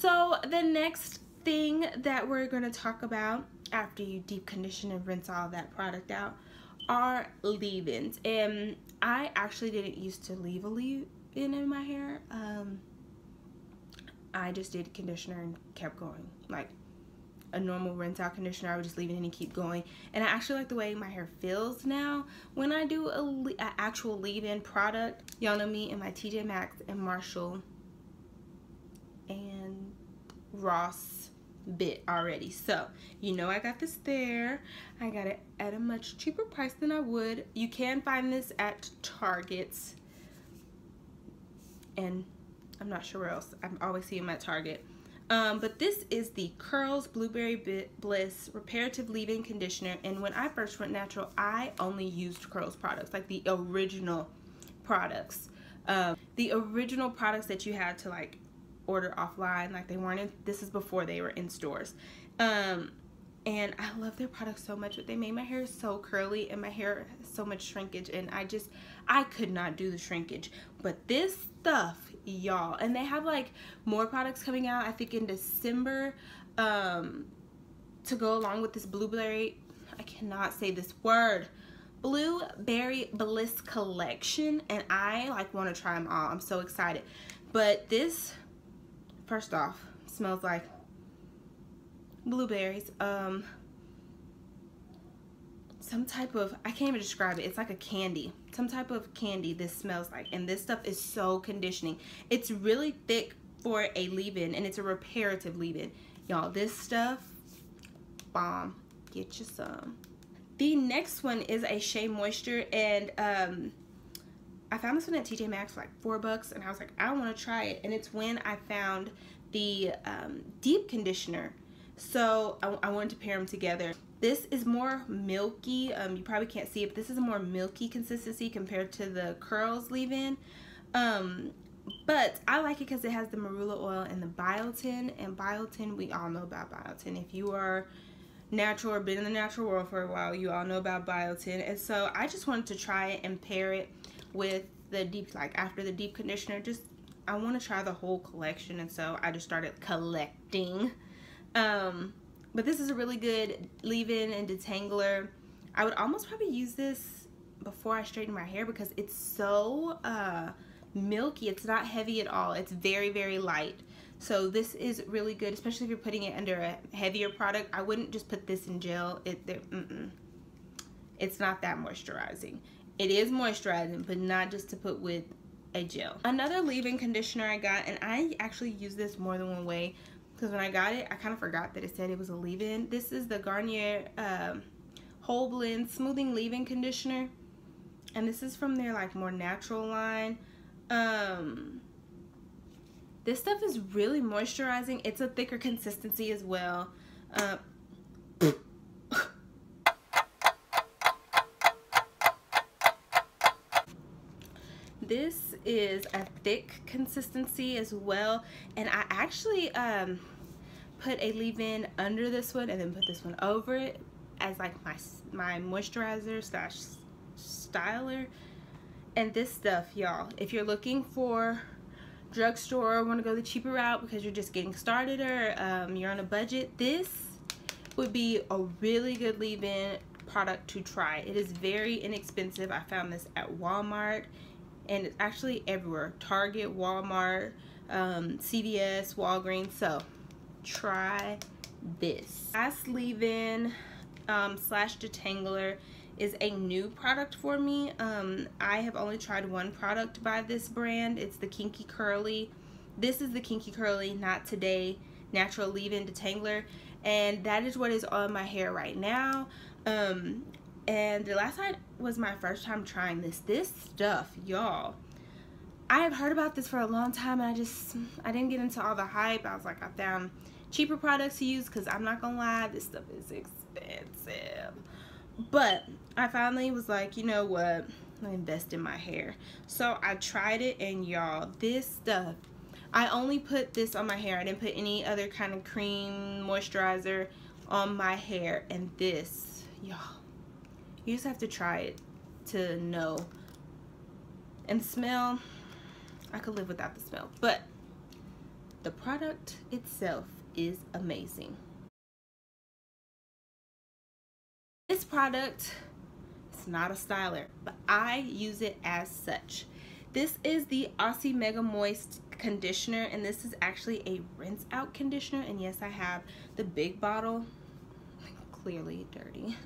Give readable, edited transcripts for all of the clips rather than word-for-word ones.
So the next thing that we're going to talk about after you deep condition and rinse all that product out are leave-ins. And I actually didn't used to leave a leave-in in my hair. I just did conditioner and kept going. Like a normal rinse out conditioner, I would just leave it in and keep going. And I actually like the way my hair feels now when I do a actual leave-in product. Y'all know me and my TJ Maxx and Marshall and Ross bit already, so you know I got this there. I got it at a much cheaper price than I would. You can find this at Target's, and I'm not sure where else. I always see them at Target. But this is the Curls Blueberry Bliss Reparative Leave-In Conditioner, and when I first went natural, I only used Curls products, like the original products. The original products that you had to like order offline, like they weren't in, this is before they were in stores. And I love their products so much, but they made my hair so curly and my hair has so much shrinkage, and I could not do the shrinkage. But this stuff, y'all, and they have like more products coming out, I think in December, to go along with this blueberry, I cannot say this word, Blueberry Bliss collection, and I like want to try them all. I'm so excited. But this, first off, smells like blueberries, some type of, I can't even describe it, it's like a candy, some type of candy this smells like. And this stuff is so conditioning. It's really thick for a leave-in, and it's a reparative leave-in, y'all. This stuff, bomb. Get you some. The next one is a Shea Moisture, and I found this one at TJ Maxx for like $4, and I was like, I want to try it. And it's when I found the deep conditioner, so I wanted to pair them together. This is more milky. You probably can't see it, but this is a more milky consistency compared to the Curls leave-in. But I like it because it has the marula oil and the biotin. And biotin, we all know about biotin. If you are natural or been in the natural world for a while, you all know about biotin. And so I just wanted to try it and pair it with the deep, like after the deep conditioner. Just, I want to try the whole collection, and so I just started collecting. But this is a really good leave-in and detangler. I would almost probably use this before I straighten my hair because it's so milky. It's not heavy at all. It's very, very light. So this is really good, especially if you're putting it under a heavier product. I wouldn't just put this in gel. It's not that moisturizing. It is moisturizing, but not just to put with a gel. Another leave-in conditioner I got, and I actually use this more than one way, because when I got it, I kind of forgot that it said it was a leave-in. This is the Garnier Whole Blend Smoothing Leave-In Conditioner, and this is from their like more natural line. This stuff is really moisturizing. It's a thicker consistency as well. This is a thick consistency as well, and I actually put a leave-in under this one and then put this one over it as like my moisturizer slash styler. And this stuff, y'all, if you're looking for drugstore, want to go the cheaper route because you're just getting started, or you're on a budget, this would be a really good leave-in product to try. It is very inexpensive. I found this at Walmart, and it's actually everywhere. Target, Walmart, CVS, Walgreens. So try this. Last leave-in slash detangler is a new product for me. I have only tried one product by this brand. It's the Kinky Curly. This is the Kinky Curly Not Today Natural Leave-In Detangler, and that is what is on my hair right now. And the last time was my first time trying this. This stuff, y'all, I have heard about this for a long time, and I didn't get into all the hype. I was like, I found cheaper products to use, because I'm not gonna lie, this stuff is expensive. But I finally was like, you know what, let me invest in my hair. So I tried it, and y'all, this stuff, I only put this on my hair. I didn't put any other kind of cream moisturizer on my hair. And this, y'all, you just have to try it to know. And the smell, I could live without the smell. But the product itself is amazing. This product, it's not a styler, but I use it as such. This is the Aussie Mega Moist conditioner, and this is actually a rinse out conditioner. And yes, I have the big bottle, clearly dirty,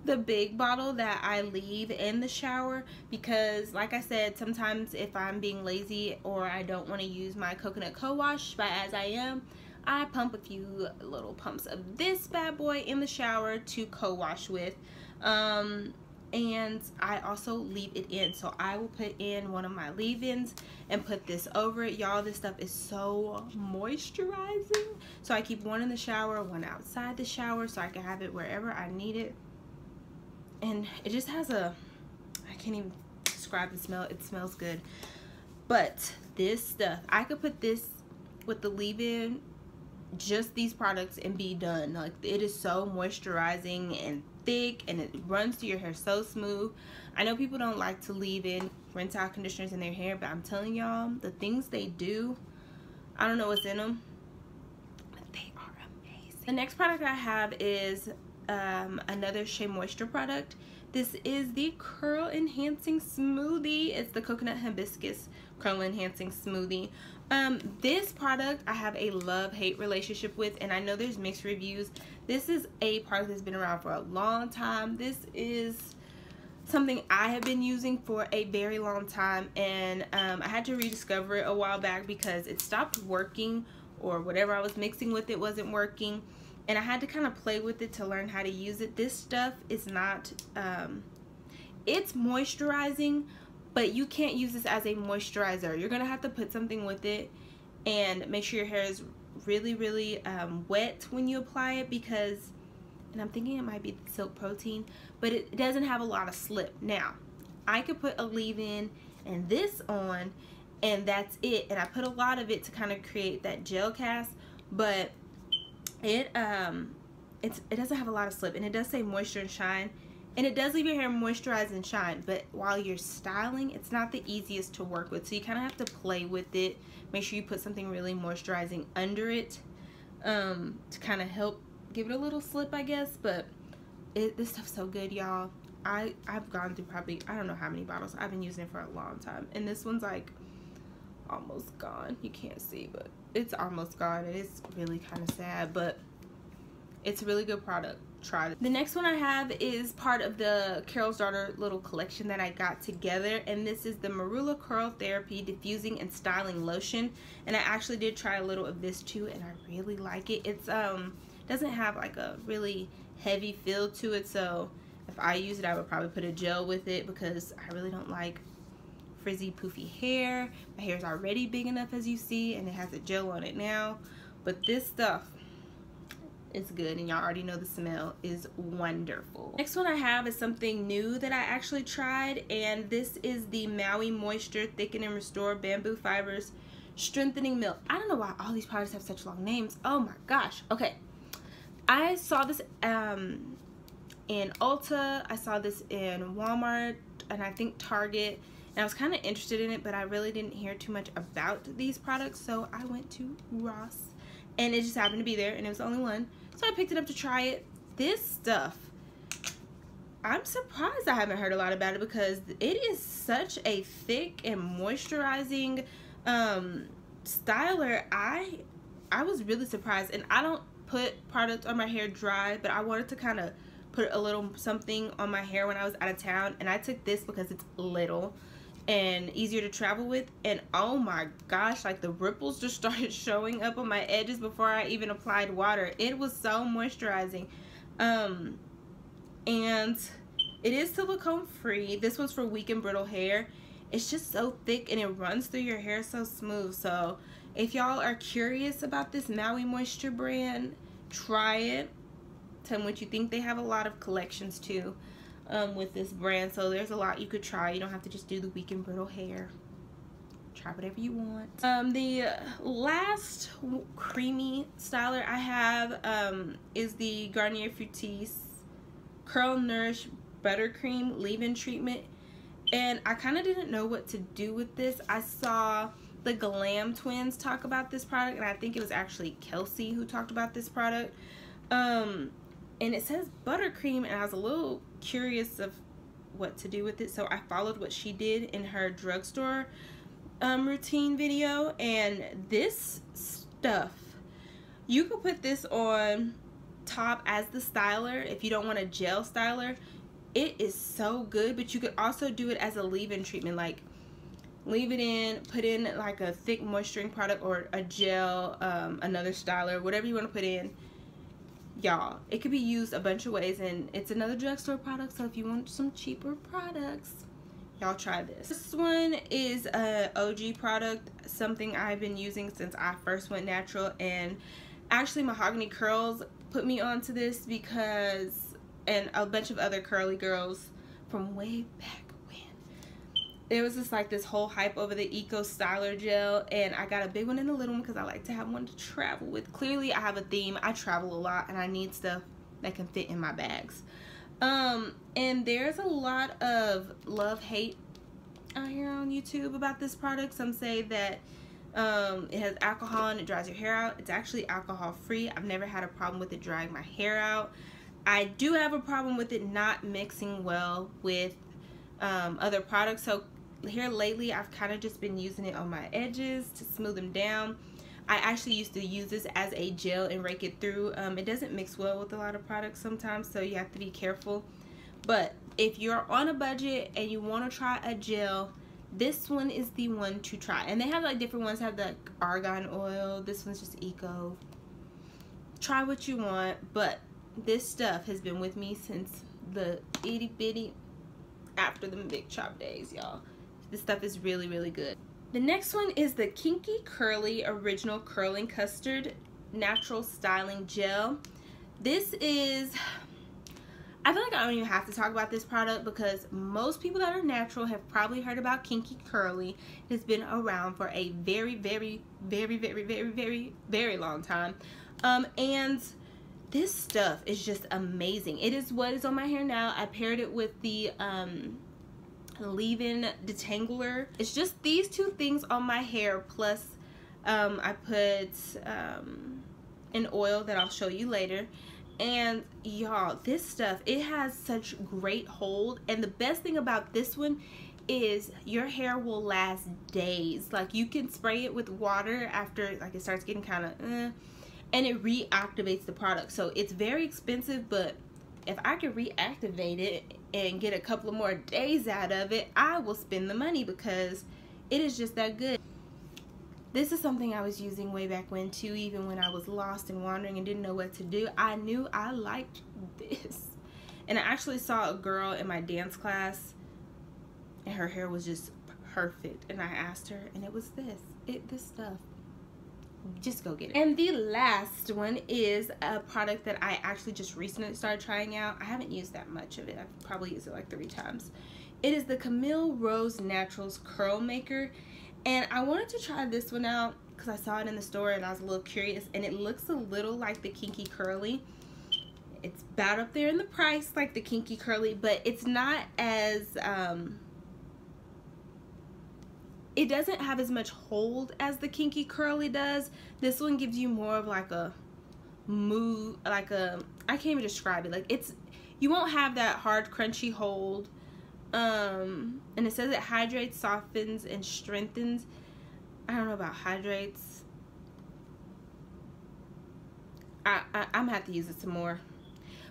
the big bottle that I leave in the shower because, like I said, sometimes if I'm being lazy or I don't want to use my coconut co-wash, but as I am, I pump a few little pumps of this bad boy in the shower to co-wash with. And I also leave it in, so I will put in one of my leave-ins and put this over it. Y'all, this stuff is so moisturizing. So I keep one in the shower, one outside the shower, so I can have it wherever I need it. And it just has a, I can't even describe the smell. It smells good. But this stuff, I could put this with the leave-in, just these products, and be done. Like, it is so moisturizing and thick, and it runs through your hair so smooth. I know people don't like to leave in rinse out conditioners in their hair, but I'm telling y'all, the things they do, I don't know what's in them, but they are amazing. The next product I have is another Shea Moisture product. This is the Curl Enhancing Smoothie. It's the Coconut Hibiscus Curl Enhancing Smoothie. This product I have a love-hate relationship with, and I know there's mixed reviews. This is a product that's been around for a long time. This is something I have been using for a very long time, and I had to rediscover it a while back because it stopped working, or whatever I was mixing with it wasn't working, and I had to kind of play with it to learn how to use it. This stuff is not, it's moisturizing, but you can't use this as a moisturizer. You're gonna have to put something with it and make sure your hair is really, really wet when you apply it, because, and I'm thinking it might be the Silk Protein, but it doesn't have a lot of slip. Now, I could put a leave-in and this on, and that's it. And I put a lot of it to kind of create that gel cast, but it doesn't have a lot of slip, and it does say moisture and shine. And it does leave your hair moisturized and shine, but while you're styling, it's not the easiest to work with. So you kind of have to play with it. Make sure you put something really moisturizing under it to kind of help give it a little slip, I guess. But this stuff's so good, y'all. I've gone through probably, I don't know how many bottles. I've been using it for a long time. And this one's like almost gone. You can't see, but it's almost gone. And it's really kind of sad, but it's a really good product. Try it. The next one I have is part of the Carol's Daughter little collection that I got together, and this is the Marula Curl Therapy Diffusing and Styling Lotion. And I actually did try a little of this too, and I really like it. It's doesn't have like a really heavy feel to it, so if I use it, I would probably put a gel with it because I really don't like frizzy poofy hair. My hair is already big enough, as you see, and it has a gel on it now. But this stuff, it's good, and y'all already know the smell is wonderful. Next one I have is something new that I actually tried, and this is the Maui Moisture Thicken and Restore Bamboo Fibers Strengthening Milk. I don't know why all these products have such long names. Oh my gosh. Okay, I saw this in Ulta, I saw this in Walmart, and I think Target, and I was kind of interested in it, but I really didn't hear too much about these products, so I went to Ross, and it just happened to be there, and it was the only one. So I picked it up to try it. This stuff, I'm surprised I haven't heard a lot about it because it is such a thick and moisturizing styler. I was really surprised, and I don't put products on my hair dry, but I wanted to kind of put a little something on my hair when I was out of town, and I took this because it's little and easier to travel with, and oh my gosh, like the ripples just started showing up on my edges before I even applied water. It was so moisturizing, and it is silicone free. This one's for weak and brittle hair. It's just so thick and it runs through your hair so smooth. So if y'all are curious about this Maui Moisture brand, try it. Tell me what you think. They have a lot of collections too with this brand, so there's a lot you could try. You don't have to just do the weak and brittle hair. Try whatever you want. The last creamy styler I have is the Garnier Fructis Curl Nourish Buttercream Leave-In Treatment, and I kind of didn't know what to do with this. I saw the Glam twins talk about this product, and I think it was actually Kelsey who talked about this product. And it says buttercream, and I was a little curious of what to do with it, so I followed what she did in her drugstore routine video. And this stuff, you could put this on top as the styler if you don't want a gel styler. It is so good, but you could also do it as a leave-in treatment, like leave it in, put in like a thick moisturizing product or a gel, another styler, whatever you want to put in. Y'all, it could be used a bunch of ways, and it's another drugstore product, so if you want some cheaper products, y'all try this. This one is a OG product, something I've been using since I first went natural, and actually Mahogany Curls put me onto this because, and a bunch of other curly girls from way back when, there was this whole hype over the Eco Styler Gel, and I got a big one and a little one because I like to have one to travel with. Clearly I have a theme. I travel a lot and I need stuff that can fit in my bags. And there's a lot of love-hate out here on YouTube about this product. Some say that it has alcohol and it dries your hair out. It's actually alcohol free. I've never had a problem with it drying my hair out. I do have a problem with it not mixing well with other products. So here lately I've kind of just been using it on my edges to smooth them down. I actually used to use this as a gel and rake it through. It doesn't mix well with a lot of products sometimes, so you have to be careful. But if you're on a budget and you want to try a gel, this one is the one to try. And they have like different ones, have the argan oil. This one's just eco. Try what you want, but this stuff has been with me since the itty bitty after the big chop days, y'all. This stuff is really, really good. The next one is the Kinky Curly Original Curling Custard Natural Styling Gel. This is, I feel like I don't even have to talk about this product because most people that are natural have probably heard about Kinky Curly. It's been around for a very, very, very, very, very, very, very long time. And this stuff is just amazing. It is what is on my hair now. I paired it with the leave-in detangler. It's just these two things on my hair, plus I put an oil that I'll show you later. And y'all, this stuff, it has such great hold, and the best thing about this one is your hair will last days. Like, you can spray it with water after like it starts getting kind of and it reactivates the product. So it's very expensive, but if I can reactivate it and get a couple of more days out of it, I will spend the money because it is just that good. This is something I was using way back when too, even when I was lost and wandering and didn't know what to do. I knew I liked this. And I actually saw a girl in my dance class and her hair was just perfect. And I asked her, and it was this stuff. Just go get it. And the last one is a product that I actually just recently started trying out. I haven't used that much of it. I've probably used it like 3 times. It is the Camille Rose Naturals Curl Maker. And I wanted to try this one out because I saw it in the store and I was a little curious. And it looks a little like the Kinky Curly. It's about up there in the price like the Kinky Curly, but it's not as it doesn't have as much hold as the Kinky Curly does. This one gives you more of like a move, like a, I can't even describe it. Like, it's, you won't have that hard crunchy hold. And it says it hydrates, softens, and strengthens. I don't know about hydrates. I'm gonna have to use it some more.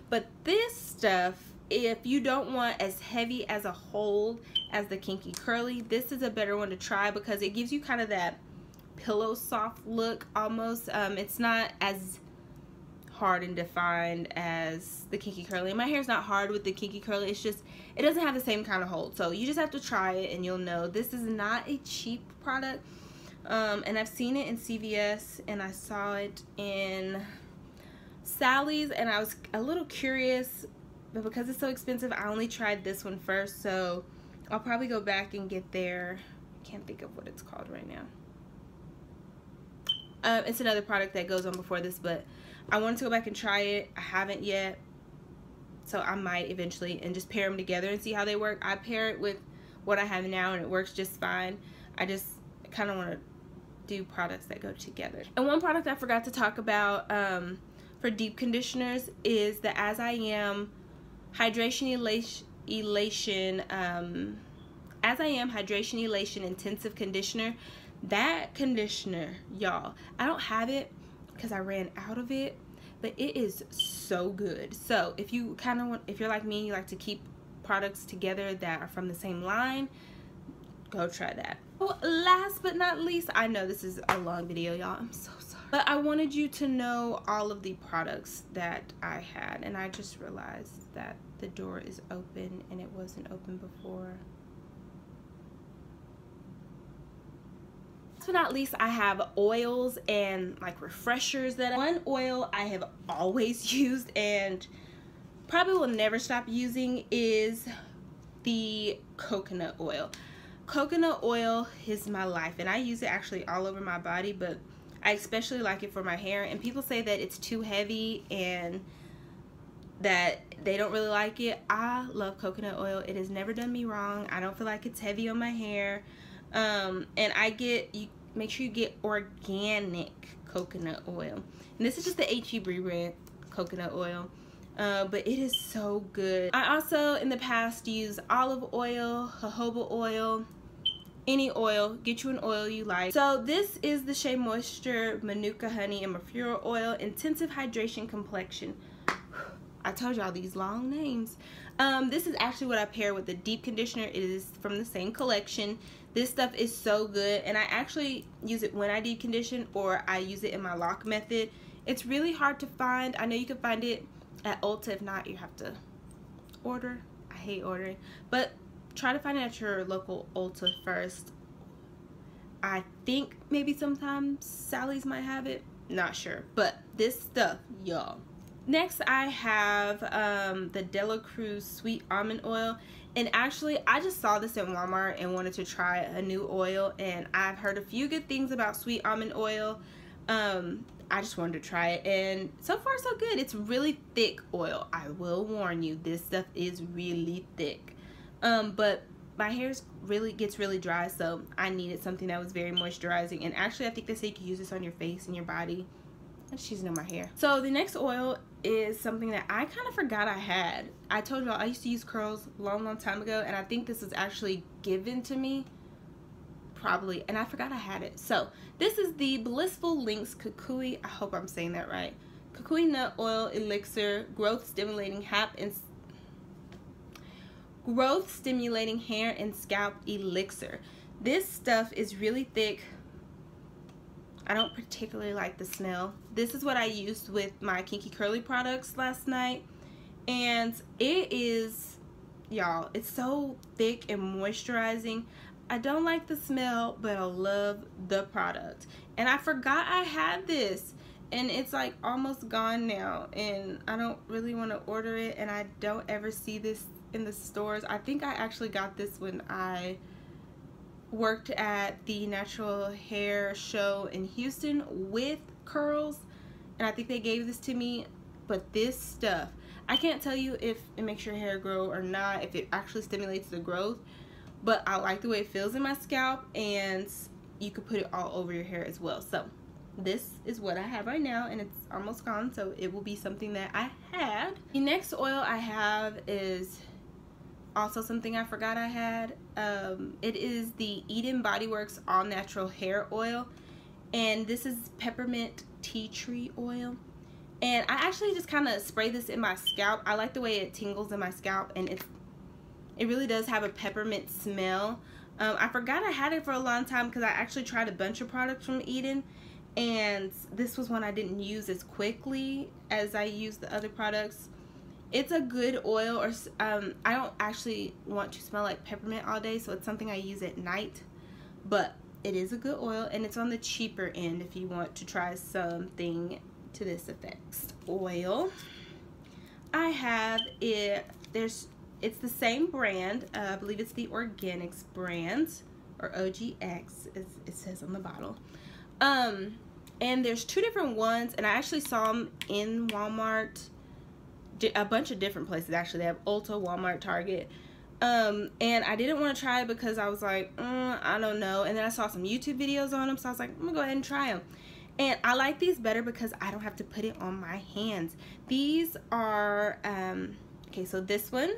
But this stuff, if you don't want as heavy as a hold as the Kinky Curly, this is a better one to try because it gives you kind of that pillow soft look almost. It's not as hard and defined as the Kinky Curly. And my hair's not hard with the Kinky Curly. It's just, it doesn't have the same kind of hold. So you just have to try it and you'll know. This is not a cheap product. And I've seen it in CVS and I saw it in Sally's and I was a little curious, but because it's so expensive, I only tried this one first. So I'll probably go back and get their, I can't think of what it's called right now. It's another product that goes on before this, but I wanted to go back and try it. I haven't yet, so I might eventually, and just pair them together and see how they work. I pair it with what I have now and it works just fine. I just kind of want to do products that go together. And one product I forgot to talk about for deep conditioners is the As I Am Hydration Elation Intensive Conditioner. That conditioner, y'all, I don't have it because I ran out of it, but it is so good. So if you kind of want, if you're like me and you like to keep products together that are from the same line, go try that. Well, last but not least, I know this is a long video, y'all, I'm so sorry, but I wanted you to know all of the products that I had, and I just realized that the door is open and it wasn't open before. Last but not least, I have oils and like refreshers. That one oil I have always used and probably will never stop using is the coconut oil. Coconut oil is my life, and I use it actually all over my body, but I especially like it for my hair. And people say that it's too heavy and that they don't really like it. I love coconut oil. It has never done me wrong. I don't feel like it's heavy on my hair. And you make sure you get organic coconut oil. And this is just the HEB brand coconut oil. But it is so good. I also in the past used olive oil, jojoba oil, any oil. Get you an oil you like. So this is the Shea Moisture Manuka Honey and Mafura Oil Intensive Hydration Complexion. I told y'all these long names. This is actually what I pair with the deep conditioner. It is from the same collection. This stuff is so good, and I actually use it when I deep condition, or I use it in my lock method. It's really hard to find. I know you can find it at Ulta. If not, you have to order. I hate ordering, but try to find it at your local Ulta first. I think maybe sometimes Sally's might have it, not sure, but this stuff, y'all. Next I have the Dela Cruz Sweet Almond Oil, and actually I just saw this in Walmart and wanted to try a new oil, and I've heard a few good things about sweet almond oil. I just wanted to try it, and so far so good. It's really thick oil. I will warn you, this stuff is really thick. But my hair gets really dry, so I needed something that was very moisturizing. And actually I think they say you can use this on your face and your body. I'm just using it on my hair. So the next oil is something that I kind of forgot I had. I told y'all I used to use curls a long time ago, and I think this was actually given to me probably, and I forgot I had it. So this is the Blissful Links Kukui, I hope I'm saying that right, Kukui Nut Oil Elixir Growth Stimulating Hair and Scalp Elixir. This stuff is really thick. I don't particularly like the smell. This is what I used with my Kinky Curly products last night, and it is, y'all, it's so thick and moisturizing. I don't like the smell, but I love the product. And I forgot I had this, and it's like almost gone now, and I don't really want to order it, and I don't ever see this in the stores. I think I actually got this when I worked at the natural hair show in Houston with Curls, and I think they gave this to me. But this stuff, I can't tell you if it makes your hair grow or not, if it actually stimulates the growth, but I like the way it feels in my scalp, and you could put it all over your hair as well. So this is what I have right now, and it's almost gone, so it will be something that I had. The next oil I have is also something I forgot I had. It is the Eden Body Works All Natural Hair Oil, and this is peppermint tea tree oil. And I actually just kind of spray this in my scalp. I like the way it tingles in my scalp, and it really does have a peppermint smell. I forgot I had it for a long time because I actually tried a bunch of products from Eden, and this was one I didn't use as quickly as I used the other products. It's a good oil, or I don't actually want to smell like peppermint all day, so it's something I use at night, but it is a good oil, and it's on the cheaper end if you want to try something to this effect. Oil I have it, it's the same brand, I believe it's the Organics brand, or OGX as it says on the bottle. And there's two different ones, and I actually saw them in Walmart, a bunch of different places actually. They have Ulta, Walmart, Target. And I didn't want to try it because I was like, I don't know. And then I saw some YouTube videos on them, so I was like, I'm gonna go ahead and try them. And I like these better because I don't have to put it on my hands. These are okay, so this one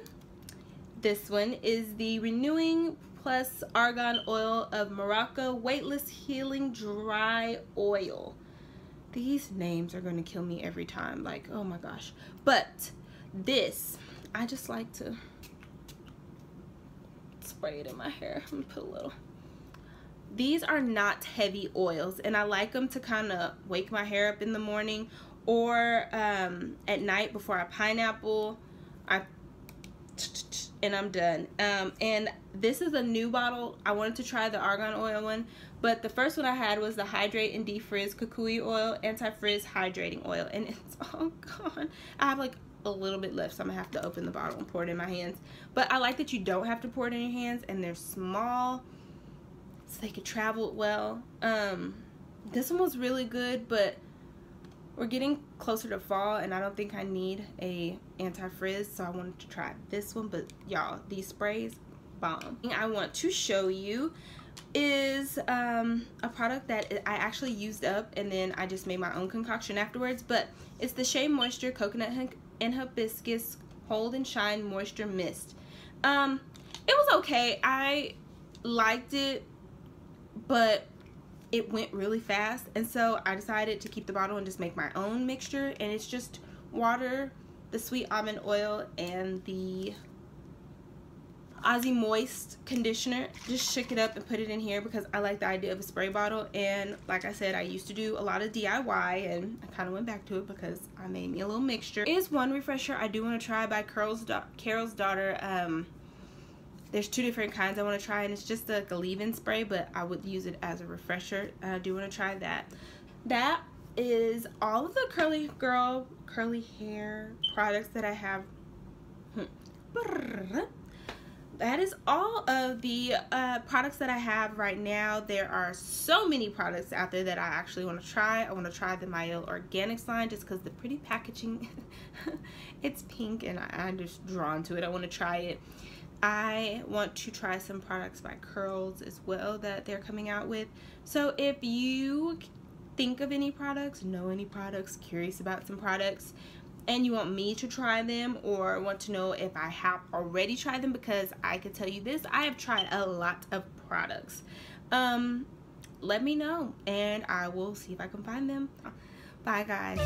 is the Renewing Plus Argan Oil of Morocco Weightless Healing Dry Oil. These names are going to kill me every time, like, oh my gosh. But this, I just like to spray it in my hair. I'm gonna put a little. These are not heavy oils, and I like them to kind of wake my hair up in the morning or at night before I pineapple. And I'm done. And this is a new bottle. I wanted to try the argan oil one, but the first one I had was the Hydrate and Defrizz Kukui oil, anti-frizz hydrating oil, and it's all gone. I have like a little bit left, so I'm gonna have to open the bottle and pour it in my hands. But I like that you don't have to pour it in your hands, and they're small, so they could travel well. This one was really good, but we're getting closer to fall, and I don't think I need a anti-frizz, so I wanted to try this one. But y'all, these sprays, bomb. I want to show you is a product that I actually used up, and then I just made my own concoction afterwards. But it's the Shea Moisture Coconut and Hibiscus Hold and Shine Moisture Mist. It was okay. I liked it, but it went really fast, and so I decided to keep the bottle and just make my own mixture. And it's just water, the sweet almond oil, and the Aussie Moist conditioner. Just shook it up and put it in here because I like the idea of a spray bottle. And like I said, I used to do a lot of DIY, and I kind of went back to it because I made me a little mixture. Is one refresher I do want to try by Carol's Daughter. There's two different kinds I want to try, and it's just like a leave-in spray, but I would use it as a refresher. I do want to try that. That is all of the curly hair products that I have. That is all of the products that I have right now. There are so many products out there that I actually want to try. I want to try the Maui Organics line just because the pretty packaging. It's pink, and I'm just drawn to it. I want to try it. I want to try some products by Curls as well that they're coming out with. So if you think of any products, know any products, curious about some products, and you want me to try them, or want to know if I have already tried them, because I can tell you this, I have tried a lot of products. Let me know, and I will see if I can find them. Bye, guys.